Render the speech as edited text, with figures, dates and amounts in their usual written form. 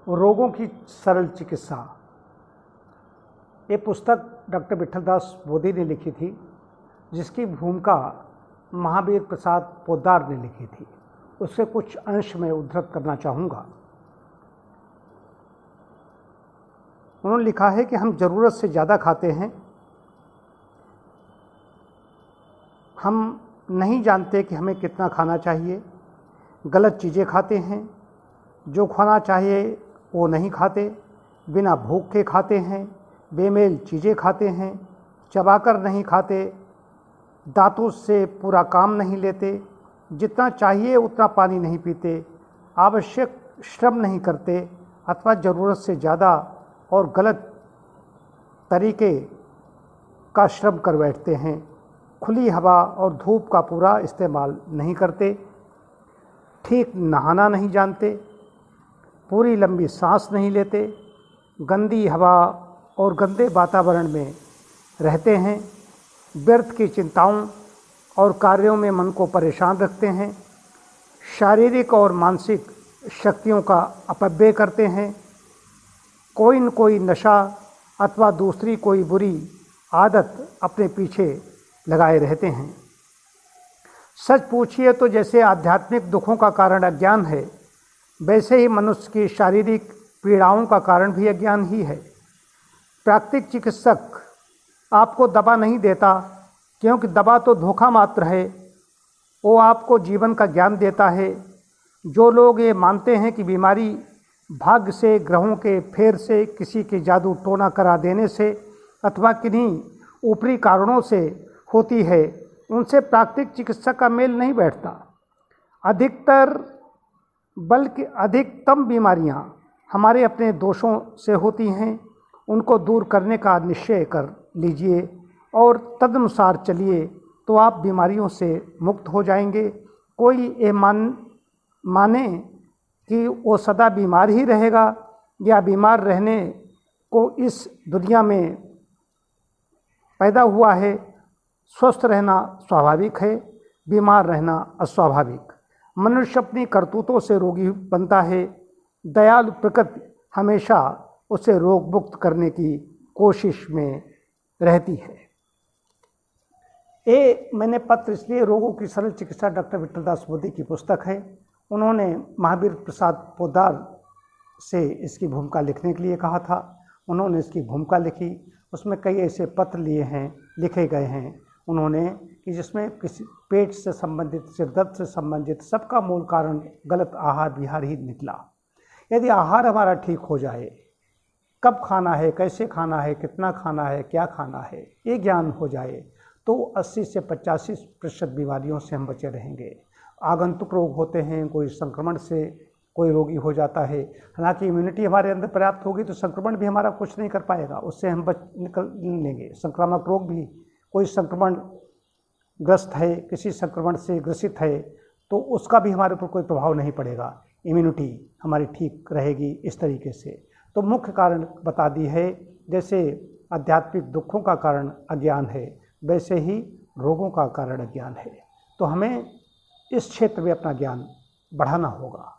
रोगों की सरल चिकित्सा। ये पुस्तक डॉक्टर विट्ठलदास बोधी ने लिखी थी, जिसकी भूमिका महावीर प्रसाद पोद्दार ने लिखी थी। उससे कुछ अंश में उद्धृत करना चाहूँगा। उन्होंने लिखा है कि हम ज़रूरत से ज़्यादा खाते हैं। हम नहीं जानते कि हमें कितना खाना चाहिए। गलत चीज़ें खाते हैं। जो खाना चाहिए वो नहीं खाते। बिना भूख के खाते हैं। बेमेल चीज़ें खाते हैं। चबाकर नहीं खाते। दांतों से पूरा काम नहीं लेते। जितना चाहिए उतना पानी नहीं पीते। आवश्यक श्रम नहीं करते अथवा ज़रूरत से ज़्यादा और गलत तरीके का श्रम कर बैठते हैं। खुली हवा और धूप का पूरा इस्तेमाल नहीं करते। ठीक नहाना नहीं जानते। पूरी लंबी सांस नहीं लेते। गंदी हवा और गंदे वातावरण में रहते हैं। व्यर्थ की चिंताओं और कार्यों में मन को परेशान रखते हैं। शारीरिक और मानसिक शक्तियों का अपव्यय करते हैं। कोई न कोई नशा अथवा दूसरी कोई बुरी आदत अपने पीछे लगाए रहते हैं। सच पूछिए तो जैसे आध्यात्मिक दुखों का कारण अज्ञान है, वैसे ही मनुष्य की शारीरिक पीड़ाओं का कारण भी अज्ञान ही है। प्राकृतिक चिकित्सक आपको दवा नहीं देता, क्योंकि दवा तो धोखा मात्र है। वो आपको जीवन का ज्ञान देता है। जो लोग ये मानते हैं कि बीमारी भाग्य से, ग्रहों के फेर से, किसी के जादू टोना करा देने से अथवा किन्हीं ऊपरी कारणों से होती है, उनसे प्राकृतिक चिकित्सक का मेल नहीं बैठता। बल्कि अधिकतम बीमारियां हमारे अपने दोषों से होती हैं। उनको दूर करने का निश्चय कर लीजिए और तदनुसार चलिए, तो आप बीमारियों से मुक्त हो जाएंगे। कोई ये माने कि वो सदा बीमार ही रहेगा या बीमार रहने को इस दुनिया में पैदा हुआ है। स्वस्थ रहना स्वाभाविक है, बीमार रहना अस्वाभाविक। मनुष्य अपनी करतूतों से रोगी बनता है। दयालु प्रकृति हमेशा उसे रोग मुक्त करने की कोशिश में रहती है। ये मैंने पत्र इसलिए रोगों की सरल चिकित्सा डॉक्टर विट्ठलदास बोधी की पुस्तक है। उन्होंने महावीर प्रसाद पोद्दार से इसकी भूमिका लिखने के लिए कहा था। उन्होंने इसकी भूमिका लिखी। उसमें कई ऐसे पत्र लिखे गए हैं उन्होंने कि जिसमें किसी पेट से संबंधित, सिरदर्द से संबंधित सबका मूल कारण गलत आहार विहार ही निकला। यदि आहार हमारा ठीक हो जाए, कब खाना है, कैसे खाना है, कितना खाना है, क्या खाना है, ये ज्ञान हो जाए, तो 80 से 85% बीमारियों से हम बचे रहेंगे। आगंतुक रोग होते हैं, कोई संक्रमण से कोई रोगी हो जाता है। हालांकि इम्यूनिटी हमारे अंदर पर्याप्त होगी तो संक्रमण भी हमारा कुछ नहीं कर पाएगा, उससे हम निकल लेंगे। संक्रामक रोग भी, कोई संक्रमण ग्रस्त है, किसी संक्रमण से ग्रसित है, तो उसका भी हमारे ऊपर कोई प्रभाव नहीं पड़ेगा। इम्यूनिटी हमारी ठीक रहेगी इस तरीके से। तो मुख्य कारण बता दी है। जैसे आध्यात्मिक दुखों का कारण अज्ञान है, वैसे ही रोगों का कारण अज्ञान है। तो हमें इस क्षेत्र में अपना ज्ञान बढ़ाना होगा।